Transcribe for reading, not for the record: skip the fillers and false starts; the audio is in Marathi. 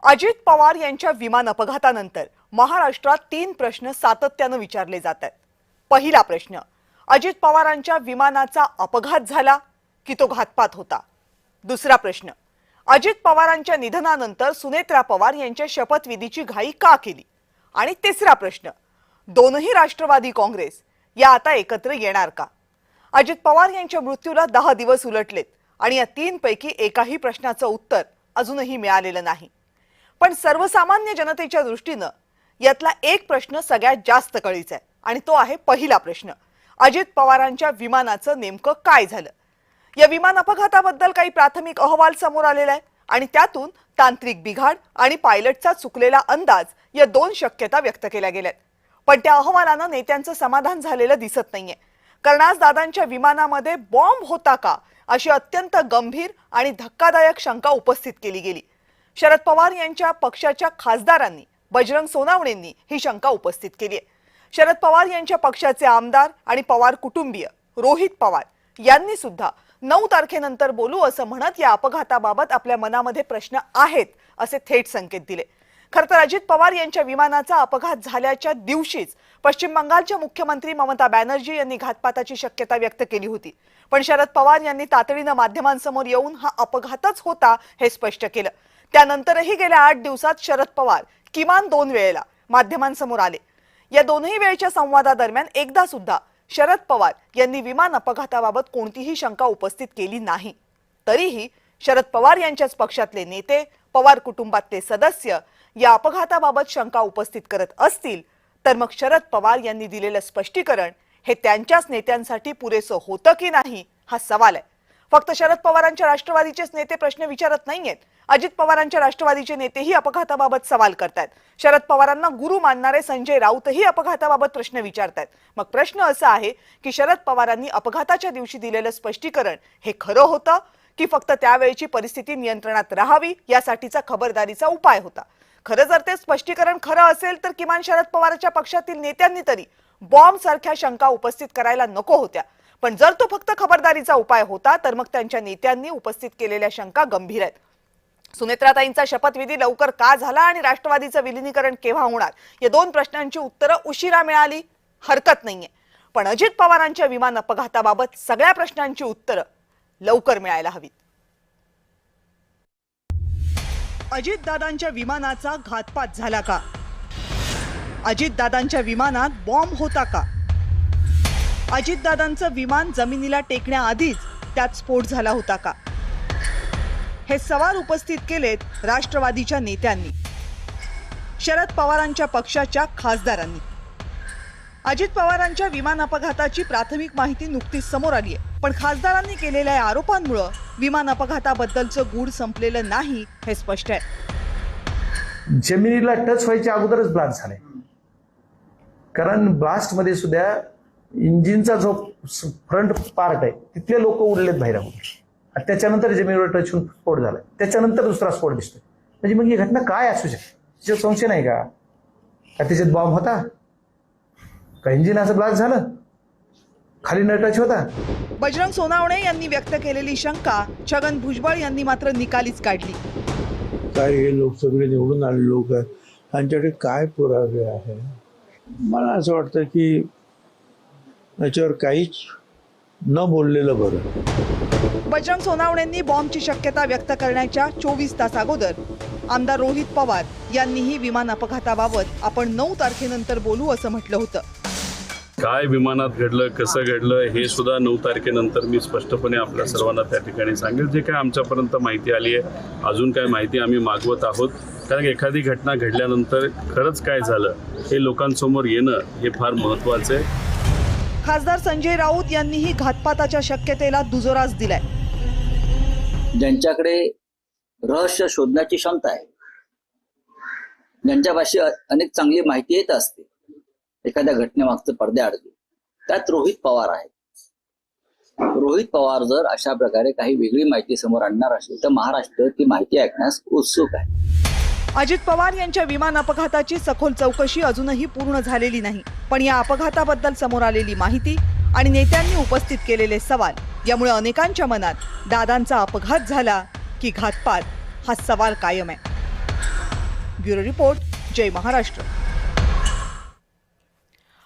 अजित पवार यांच्या विमान अपघातानंतर महाराष्ट्रात 3 प्रश्न सातत्याने विचारले जात आहेत। पहिला प्रश्न, अजित पवारांच्या विमानाचा अपघात झाला की तो घातपात होता? दुसरा प्रश्न, अजित पवारांच्या निधनानंतर सुनेत्रा पवार यांच्या शपथविधीची घाई का केली? आणि तिसरा प्रश्न, दोनही राष्ट्रवादी काँग्रेस या आता एकत्र येणार का? अजित पवार यांच्या मृत्यूला 10 दिवस उलटलेत आणि या 3 पैकी एकाही प्रश्नाचं उत्तर अजूनही मिळालेलं नाही। पण सर्वसामान्य जनतेच्या दृष्टीने यातला एक प्रश्न सगळ्यात जास्त कळीचा आहे आणि तो आहे पहिला प्रश्न, अजित पवारांच्या विमानाचं नेमकं काय झालं? या विमान अपघाताबद्दल काही प्राथमिक अहवाल समोर आलेला आहे आणि त्यातून तांत्रिक बिघाड आणि पायलटचा चुकलेला अंदाज या 2 शक्यता व्यक्त केल्या गेल्यात। पण त्या अहवालाने नेत्यांचं समाधान झालेलं दिसत नाहीये। कर्णाज दादांच्या विमानामध्ये बॉम्ब होता का अशी अत्यंत गंभीर आणि धक्कादायक शंका उपस्थित केली गेली। शरद पवार यांच्या पक्षाच्या खासदारांनी बजरंग सोनावणेंनी ही शंका उपस्थित केली आहे। शरद पवार यांच्या पक्षाचे आमदार आणि पवार कुटुंबीय रोहित पवार यांनी सुद्धा 9 तारखेनंतर बोलू असं म्हणत या अपघाताबाबत आपल्या मनामध्ये प्रश्न आहेत असे थेट संकेत दिले। खरं तर अजित पवार यांच्या विमानाचा अपघात झाल्याच्या दिवशीच पश्चिम बंगालच्या मुख्यमंत्री ममता बॅनर्जी यांनी घातपाताची शक्यता व्यक्त केली होती। पण शरद पवार यांनी तातडीने माध्यमांसमोर येऊन हा अपघातच होता हे स्पष्ट केलं। त्यानंतरही गेल्या 8 दिवसात शरद पवार किमान 2 वेळेला माध्यमांसमोर आले। या दोन्ही वेळच्या संवादादरम्यान एकदा सुद्धा शरद पवार यांनी विमान अपघाताबाबत कोणतीही शंका उपस्थित केली नाही। तरीही शरद पवार यांच्याच पक्षातले नेते, पवार कुटुंबातले सदस्य या अपघाताबाबत शंका उपस्थित करत असतील तर मग शरद पवार यांनी दिलेलं स्पष्टीकरण हे त्यांच्याच नेत्यांसाठी पुरेसं होतं की नाही हा सवाल आहे। फक्त शरद पवारांच्या राष्ट्रवादीचेच नेते प्रश्न विचारत नाहीयेत, अजित पवारांच्या राष्ट्रवादीचे नेतेही अपघाताबाबत सवाल करतात। शरद पवारांना गुरु मानणारे संजय राऊतही अपघाताबाबत प्रश्न विचारतात। मग प्रश्न असा आहे की शरद पवारांनी अपघाताच्या दिवशी दिलेलं स्पष्टीकरण हे खरं होतं की फक्त त्यावेळची परिस्थिती नियंत्रणात राहावी यासाठीचा खबरदारीचा उपाय होता? खरं जर ते स्पष्टीकरण खरं असेल तर किमान शरद पवारच्या पक्षातील नेत्यांनी तरी बॉम्ब सारख्या शंका उपस्थित करायला नको होत्या। पण जर तो फक्त खबरदारीचा उपाय होता तर मग त्यांच्या नेत्यांनी उपस्थित केलेल्या शंका गंभीर आहेत। सुनेत्राताईंचा शपथविधी लवकर का झाला आणि राष्ट्रवादीचं विलीनीकरण केव्हा होणार या 2 प्रश्नांची उत्तरं उशिरा मिळाली हरकत नाहीये। पण अजित पवारांच्या विमान अपघाताबाबत सगळ्या प्रश्नांची उत्तरं लवकर मिळायला हवीत। अजितदादांच्या विमानाचा घातपात झाला का? अजितदादांच्या विमानात बॉम्ब होता का? अजितदादांचं विमान जमिनीला टेकण्याआधीच त्यात स्फोट झाला होता का? हे सवाल उपस्थित केलेत राष्ट्रवादीच्या नेत्यांनी, शरद पवारांच्या पक्षाच्या खासदारांनी। अजित पवारांच्या विमान अपघाताची प्राथमिक माहिती नुकतीच समोर आली आहे, पण खासदारांनी केलेल्या आरोपांमुळे विमान अपघाताबद्दलचं गूढ संपलेलं नाही हे स्पष्ट आहे। जमिनीला टच व्हायच्या अगोदरच ब्लास्ट झाले, कारण ब्लास्ट मध्ये सुद्धा इंजिनचा जो फ्रंट पार्ट आहे तिथले लोक उडलेत बाहेर, त्याच्यानंतर जमिनीवर टच होऊन स्फोट झाला, त्याच्यानंतर दुसरा स्फोट दिसतोय। म्हणजे मग ही घटना काय असू शकते? तिच्यात संशय नाही का त्याच्यात बॉम्ब होता का? इंजिन असं ब्लास्ट झालं, खाली न टच होता? बजरंग सोनावणे यांनी व्यक्त केलेली शंका छगन भुजबळ यांनी मात्र निकालीच काढली। काय हे लोक सगळे निवडून आले लोक आहेत, त्यांच्याकडे काय पुरावे आहे? मला असं वाटतं की याच्यावर काहीच न बोललेलं बरं। बजरंग सोनावणेंनी बॉम्बची शक्यता व्यक्त करण्याच्या 24 तास अगोदर आमदार रोहित पवार यांनीही विमान अपघाताबाबत आपण 9 तारखेनंतर बोलू असं म्हटलं होतं। काय विमानात घडलं, कसं घडलं हे सुद्धा 9 तारखेनंतर मी स्पष्टपणे आपल्या सर्वांना त्या ठिकाणी सांगेल। जे काय आमच्यापर्यंत माहिती आली आहे, अजून काय माहिती आम्ही मागवत आहोत, कारण एखादी घटना घडल्यानंतर खरंच काय झालं हे लोकांसमोर येणं हे फार महत्त्वाचं आहे। खासदार संजय राऊत यांनीही घातपाताच्या शक्यतेला दुजोराच दिलाय। ज्यांच्याकडे रहस्य शोधण्याची क्षमता आहे, ज्यांच्यापाशी अनेक चांगली माहिती येत असते एखाद्या घटनेमागचं पडद्याआडचं, त्यात रोहित पवार आहे। रोहित पवार जर अशा प्रकारे काही वेगळी माहिती समोर आणणार असेल तर महाराष्ट्र ती माहिती ऐकण्यास उत्सुक आहे। अजित पवार यांच्या विमान अपघाताची सखोल चौकशी अजूनही पूर्ण झालेली नाही, पण या अपघाताबद्दल समोर आलेली माहिती आणि नेत्यांनी उपस्थित केलेले सवाल यामुळे अनेकांच्या मनात दादांचा अपघात झाला की घातपात हा सवाल कायम आहे। ब्युरो रिपोर्ट, जय महाराष्ट्र.